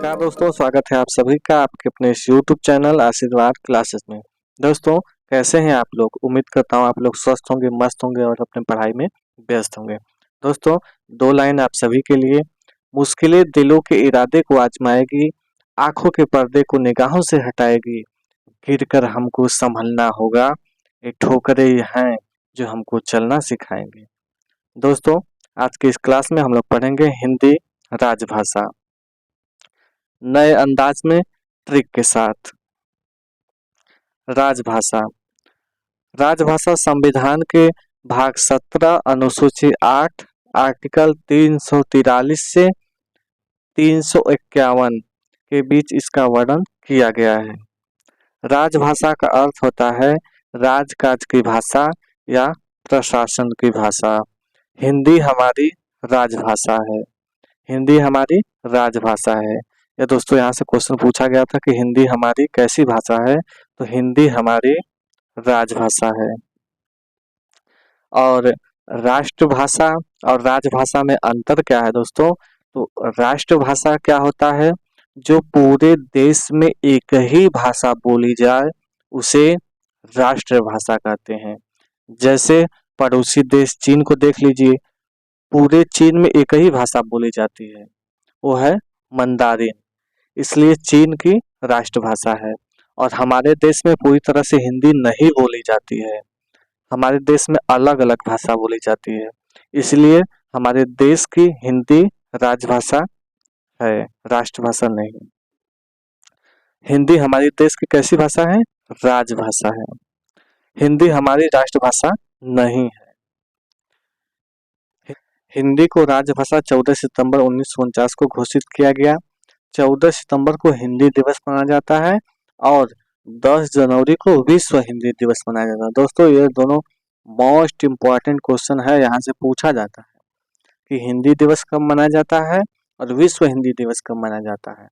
नमस्कार दोस्तों, स्वागत है आप सभी का आपके अपने इस YouTube चैनल आशीर्वाद क्लासेस में। दोस्तों, कैसे हैं आप लोग? उम्मीद करता हूँ आप लोग स्वस्थ होंगे, मस्त होंगे और अपने पढ़ाई में व्यस्त होंगे। दोस्तों, दो लाइन आप सभी के लिए। मुश्किलें दिलों के इरादे को आजमाएगी, आंखों के पर्दे को निगाहों से हटाएगी, गिरकर हमको संभलना होगा, ये ठोकरें ये हैं जो हमको चलना सिखाएंगे। दोस्तों, आज की इस क्लास में हम लोग पढ़ेंगे हिंदी राजभाषा नए अंदाज में, ट्रिक के साथ। राजभाषा राजभाषा संविधान के भाग 17 अनुसूची 8 आर्टिकल 343 से 351 के बीच इसका वर्णन किया गया है। राजभाषा का अर्थ होता है राजकाज की भाषा या प्रशासन की भाषा। हिंदी हमारी राजभाषा है। हिंदी हमारी राजभाषा है। या दोस्तों, यहाँ से क्वेश्चन पूछा गया था कि हिंदी हमारी कैसी भाषा है, तो हिंदी हमारी राजभाषा है। और राष्ट्रभाषा और राजभाषा में अंतर क्या है दोस्तों? तो राष्ट्रभाषा क्या होता है? जो पूरे देश में एक ही भाषा बोली जाए उसे राष्ट्रभाषा कहते हैं। जैसे पड़ोसी देश चीन को देख लीजिए, पूरे चीन में एक ही भाषा बोली जाती है, वो है मंदारिन, इसलिए चीन की राष्ट्रभाषा है। और हमारे देश में पूरी तरह से हिंदी नहीं बोली जाती है। हमारे देश में अलग अलग भाषा बोली जाती है, इसलिए हमारे देश की हिंदी राजभाषा है, राष्ट्रभाषा नहीं। हिंदी हमारे देश की कैसी भाषा है? राजभाषा है। हिंदी हमारी राष्ट्रभाषा नहीं है। हिंदी को राजभाषा 14 सितंबर 1949 को घोषित किया गया। 14 सितंबर को हिंदी दिवस मनाया जाता है और 10 जनवरी को विश्व हिंदी दिवस मनाया जाता है। दोस्तों, ये दोनों मोस्ट इम्पॉर्टेंट क्वेश्चन है, यहाँ से पूछा जाता है कि हिंदी दिवस कब मनाया जाता है और विश्व हिंदी दिवस कब मनाया जाता है।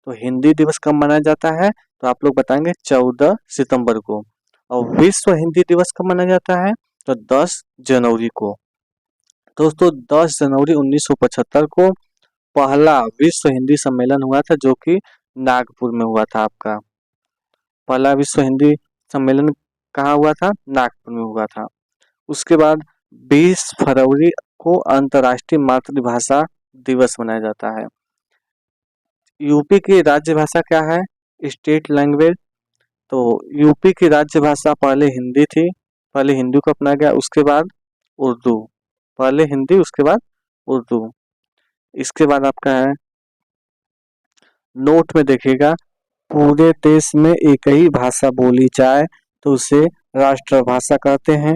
तो हिंदी दिवस कब मनाया जाता है तो आप लोग बताएंगे 14 सितंबर को, और विश्व हिंदी दिवस कब मनाया जाता है तो 10 जनवरी को। दोस्तों, 10 जनवरी 1975 को पहला विश्व हिंदी सम्मेलन हुआ था, जो कि नागपुर में हुआ था। आपका पहला विश्व हिंदी सम्मेलन कहाँ हुआ था? नागपुर में हुआ था। उसके बाद 20 फरवरी को अंतर्राष्ट्रीय मातृभाषा दिवस मनाया जाता है। यूपी की राज्य भाषा क्या है? State language. तो यूपी की राज्य भाषा पहले हिंदी थी, पहले हिंदी को अपनाया गया, उसके बाद उर्दू। पहले हिंदी, उसके बाद उर्दू। इसके बाद आपका है, नोट में देखिएगा, पूरे देश में एक ही भाषा बोली जाए तो उसे राष्ट्रभाषा कहते हैं।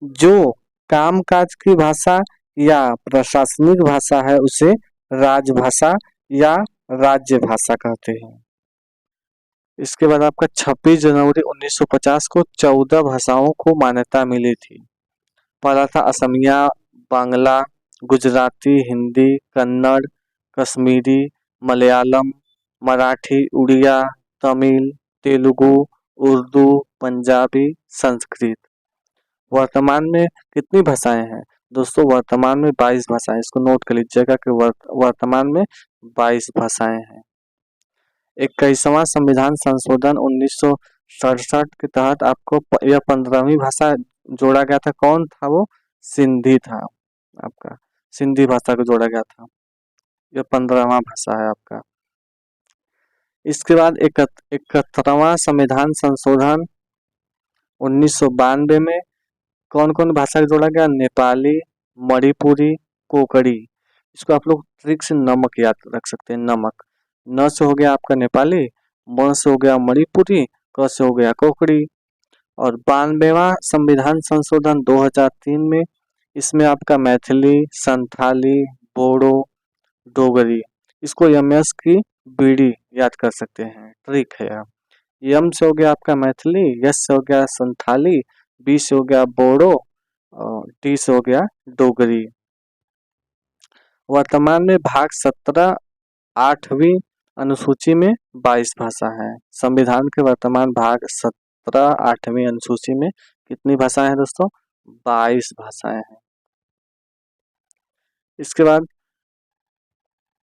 जो कामकाज की भाषा या प्रशासनिक भाषा है उसे राजभाषा या राज्य भाषा कहते हैं। इसके बाद आपका 26 जनवरी 1950 को 14 भाषाओं को मान्यता मिली थी। पहला था असमिया, बांग्ला, गुजराती, हिंदी, कन्नड़, कश्मीरी, मलयालम, मराठी, उड़िया, तमिल, तेलुगु, उर्दू, पंजाबी, संस्कृत। वर्तमान में कितनी भाषाएं हैं दोस्तों? वर्तमान में 22 भाषाएं। इसको नोट कर लीजिएगा कि वर्तमान में 22 भाषाएं हैं। 21वां संविधान संशोधन 1967 के तहत आपको यह 15वीं भाषा जोड़ा गया था। कौन था वो? सिंधी था। आपका सिंधी भाषा को जोड़ा गया था। यह 15वां भाषा है आपका। इसके बाद 71वां संविधान संशोधन 1992 में कौन कौन भाषा को जोड़ा गया? नेपाली, मणिपुरी, कोकड़ी। इसको आप लोग ट्रिक से नमक याद रख सकते हैं। नमक, न से हो गया आपका नेपाली, म से हो गया मणिपुरी, क से हो गया कोकड़ी। और 92वां संविधान संशोधन 2003 में, इसमें आपका मैथिली, संथाली, बोडो, डोगरी। इसको यमएस की बीड़ी याद कर सकते हैं, ट्रिक है। यम से हो गया आपका मैथिली, यस से हो गया संथाली, बी से हो गया बोडो और टी से हो गया डोगरी। वर्तमान में भाग 17 8वीं अनुसूची में 22 भाषा है। संविधान के वर्तमान भाग 17 8वीं अनुसूची में कितनी भाषाएं हैं दोस्तों? 22 भाषाएं हैं। इसके बाद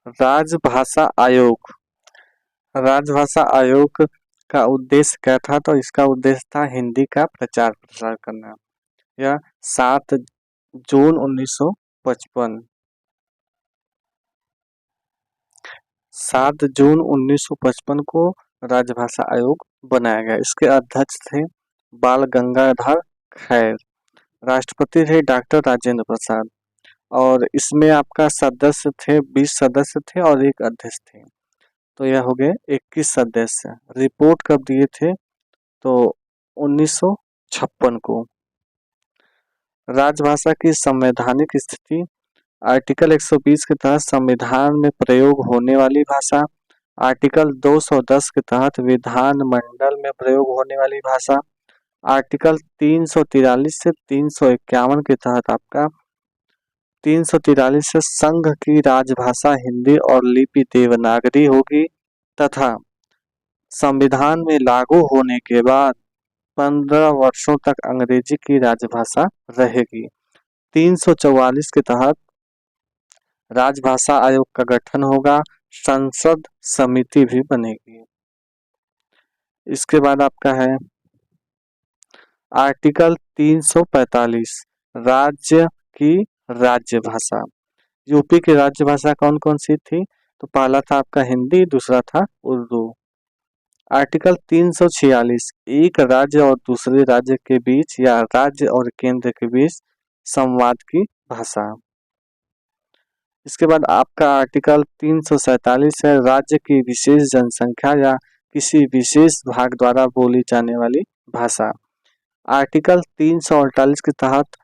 राजभाषा आयोग राजभाषा आयोग का उद्देश्य क्या था? तो इसका उद्देश्य था हिंदी का प्रचार प्रसार करना। यह 7 जून 1955 7 जून 1955 को राजभाषा आयोग बनाया गया। इसके अध्यक्ष थे बाल गंगाधर खैर, राष्ट्रपति थे डॉक्टर राजेंद्र प्रसाद, और इसमें आपका सदस्य थे 20 सदस्य थे और एक अध्यक्ष थे। तो यह हो गए 21 सदस्य। रिपोर्ट कब दिए थे? तो 1956 को। राजभाषा की संवैधानिक स्थिति, आर्टिकल 120 के तहत संविधान में प्रयोग होने वाली भाषा, आर्टिकल 210 के तहत विधान मंडल में प्रयोग होने वाली भाषा, आर्टिकल 343 से 351 के तहत आपका 343 से संघ की राजभाषा हिंदी और लिपि देवनागरी होगी, तथा संविधान में लागू होने के बाद 15 वर्षों तक अंग्रेजी की राजभाषा रहेगी। 344 के तहत राजभाषा आयोग का गठन होगा, संसद समिति भी बनेगी। इसके बाद आपका है आर्टिकल 345 राज्य की राज्य भाषा। यूपी की राज्य भाषा कौन कौन सी थी? तो पहला था आपका हिंदी, दूसरा था उर्दू। आर्टिकल 346 एक राज्य और दूसरे राज्य के बीच या राज्य और केंद्र के बीच संवाद की भाषा। इसके बाद आपका आर्टिकल 347 है राज्य की विशेष जनसंख्या या किसी विशेष भाग द्वारा बोली जाने वाली भाषा। आर्टिकल 348 के तहत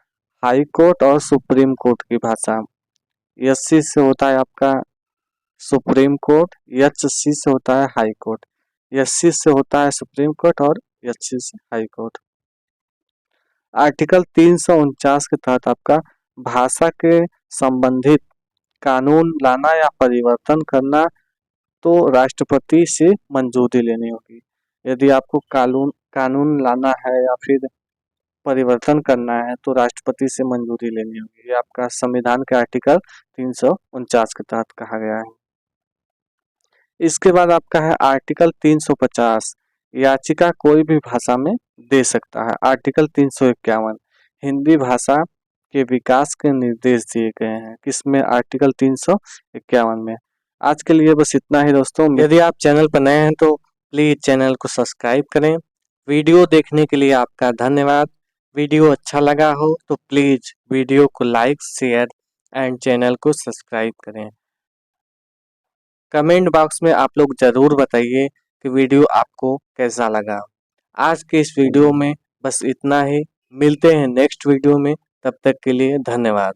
हाई कोर्ट और सुप्रीम कोर्ट की भाषा। एससी से होता है आपका सुप्रीम कोर्ट, एचसी से होता है हाई कोर्ट। एससी से होता है सुप्रीम कोर्ट और एचसी से हाई कोर्ट। आर्टिकल 349 के तहत आपका भाषा के संबंधित कानून लाना या परिवर्तन करना तो राष्ट्रपति से मंजूरी लेनी होगी। यदि आपको कानून लाना है या फिर परिवर्तन करना है तो राष्ट्रपति से मंजूरी लेनी होगी। ये आपका संविधान के आर्टिकल 349 के तहत कहा गया है। इसके बाद आपका है आर्टिकल 350 याचिका कोई भी भाषा में दे सकता है। आर्टिकल 351 हिंदी भाषा के विकास के निर्देश दिए गए हैं। किसमें? आर्टिकल 351 में। आज के लिए बस इतना ही दोस्तों। यदि आप चैनल पर नए हैं तो प्लीज चैनल को सब्सक्राइब करें। वीडियो देखने के लिए आपका धन्यवाद। वीडियो अच्छा लगा हो तो प्लीज वीडियो को लाइक, शेयर एंड चैनल को सब्सक्राइब करें। कमेंट बॉक्स में आप लोग जरूर बताइए कि वीडियो आपको कैसा लगा। आज के इस वीडियो में बस इतना ही। मिलते हैं नेक्स्ट वीडियो में, तब तक के लिए धन्यवाद।